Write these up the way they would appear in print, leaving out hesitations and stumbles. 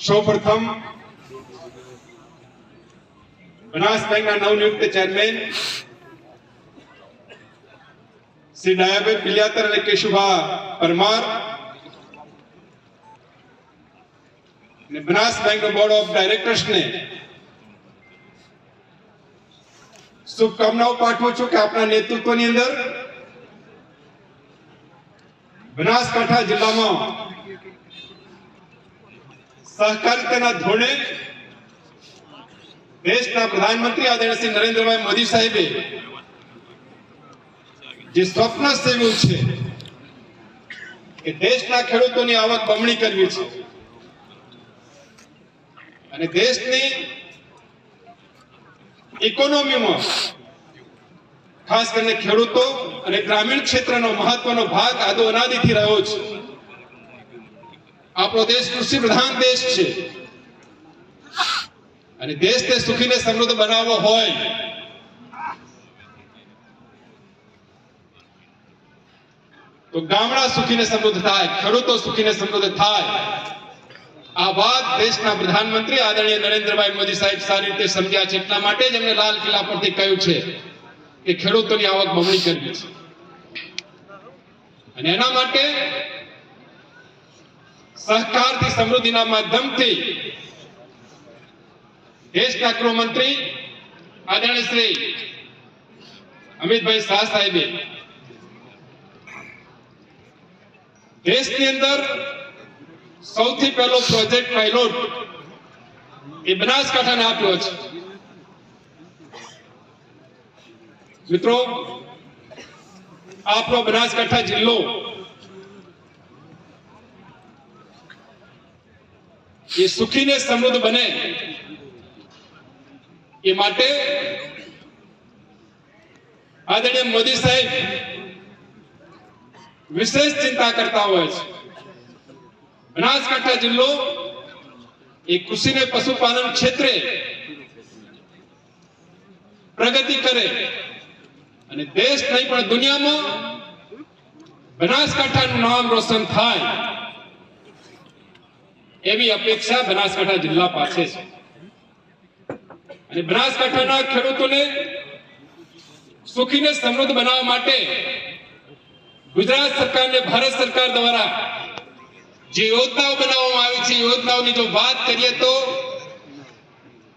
સૌપ્રથમ બનાસ બેંકના નવનિયુક્ત ચેરમેન શ્રી ડાયાભાઈ પિલિયાતર અને કેશુભા પરમાર અને બનાસ બેંકનો બોર્ડ ઓફ ડાયરેક્ટર્સને શુભકામનાઓ પાઠવું છું કે આપના નેતૃત્વની અંદર બનાસકાંઠા જિલ્લામાં સહકારિતાના ધોરણે દેશના પ્રધાનમંત્રી આદરણીય શ્રી નરેન્દ્રભાઈ મોદી સાહેબે જે સ્વપ્ન સેવ્યું છે કે દેશના ખેડૂતોની આવક બમણી કરવી છે અને દેશની ઇકોનોમીમાં ખાસ કરીને ખેડૂતો અને ગ્રામીણ ક્ષેત્રનો મહત્વનો ભાગ આદો અનાદિથી રહ્યો છે. આપણો દેશ કૃષિ પ્રધાન દેશ છે અને દેશને સુખી ને સમૃદ્ધ બનાવવો હોય તો ગામડા સુખી ને સમૃદ્ધ થાય, ખેડૂતો સુખી ને સમૃદ્ધ થાય. આ વાત દેશના પ્રધાનમંત્રી આદરણીય નરેન્દ્રભાઈ મોદી સાહેબ સારી રીતે સમજ્યા છે. એટલા માટે જ એમને લાલ કિલ્લા પરથી કહ્યું છે કે ખેડૂતોની આવક બમણી કરવી છે અને એના માટે સહકારથી સમૃદ્ધિના માધ્યમથી દેશના ગૃહમંત્રી આદરણીય શ્રી અમિતભાઈ શાહ સાહેબે દેશની અંદર સૌથી પહેલો પ્રોજેક્ટ પાયલોટ એ બનાસકાંઠાને આપ્યો છે. મિત્રો, આપણો બનાસકાંઠા જિલ્લો એ સુખી ને સમૃદ્ધ બને એ માટે આદરણીય મોદી સાહેબ વિશેષ ચિંતા કરતા હોય છે. બનાસકાંઠા જિલ્લો એ કૃષિ ને પશુપાલન ક્ષેત્રે પ્રગતિ કરે અને દેશ નહીં પણ દુનિયામાં બનાસકાંઠાનું નામ રોશન થાય એવી અપેક્ષા બનાસકાંઠા જિલ્લા પાસે છે. અને બનાસકાંઠાના ખેડૂતોને સુખીને સમૃદ્ધ બનાવવા માટે ગુજરાત સરકાર અને ભારત સરકાર દ્વારા જે યોજનાઓ બનાવવામાં આવી છે, યોજનાઓની જો વાત કરીએ તો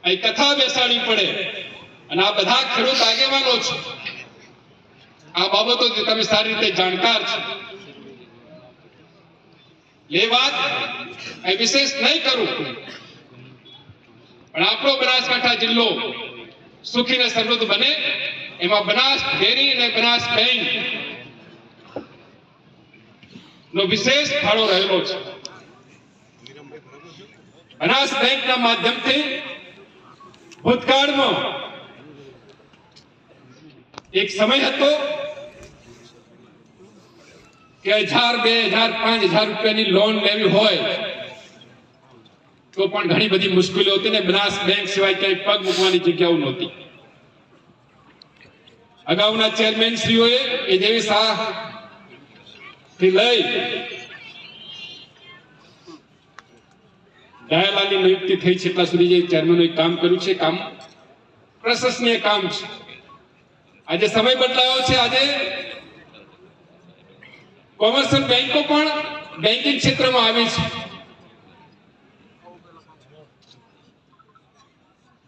અહીં કથા બેસાડવી પડે અને આ બધા ખેડૂત આગેવાનો છે. આ બાબતો તમે સારી રીતે જાણકાર છો. એ વાત વિશેષ નહીં કરું, પણ આપણો બનાસકાંઠા જિલ્લો સુખી ને સમૃદ્ધ બને એમાં બનાસ ડેરી અને બનાસ બેંક નો વિશેષ ફાળો રહેલો છે. બનાસ બેંકના માધ્યમથી ભૂતકાળમાં એક સમય હતો કે 1000, 2000, 5000 રૂપિયાની લોન લેવી હોય તો પણ ઘણી બધી મુશ્કેલીઓ હતી ને બનાસ બેંક સિવાય ક્યાંય પગ મૂકવાની જગ્યાઓ નહોતી. અગાઉના ચેરમેન શ્રીઓએ એ જેવી શાહ થી લઈ દયાલાલની નિયુક્તિ થઈ છે એટલા સુધી જે ચેરમેનોએ કામ કર્યું છે, કામ પ્રશંસનીય કામ છે. આજે સમય બદલાયો છે. આજે કોમર્શિયલ બેંકો પણ બેન્કિંગ ક્ષેત્રમાં આવી છે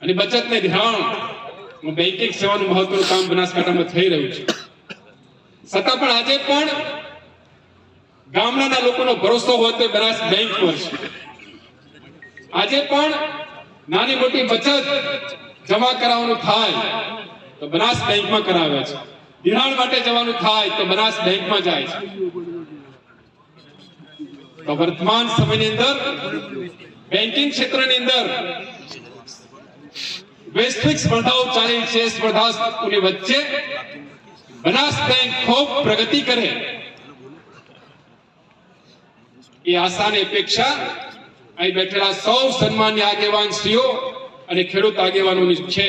અને બચત ને ધ્યાન બેન્કિંગ સેવાનું મહત્વનું કામ બનાસકાંઠામાં થઈ રહ્યું છે. છતાં પણ આજે પણ ગામડાના લોકોનો ભરોસો હોય તો બનાસ બેંક પર છે. આજે પણ નાની મોટી બચત જમા કરાવવાનું થાય તો બનાસ બેંકમાં કરાવે છે. ધિરાણ માટે જવાનું થાય તો બનાસ બેંકમાં જાય છે. તો વર્તમાન સમયની અંદર બેન્કિંગ ક્ષેત્રની અંદર વૈશ્વિક સ્પર્ધાઓ ચાલી છે. સ્પર્ધાઓની વચ્ચે બનાસ બેંક ખૂબ પ્રગતિ કરે એ આશાની અપેક્ષા અહીં બેઠેલા સૌ સન્માન્ય આગેવાન શ્રીઓ અને ખેડૂત આગેવાનોની છે.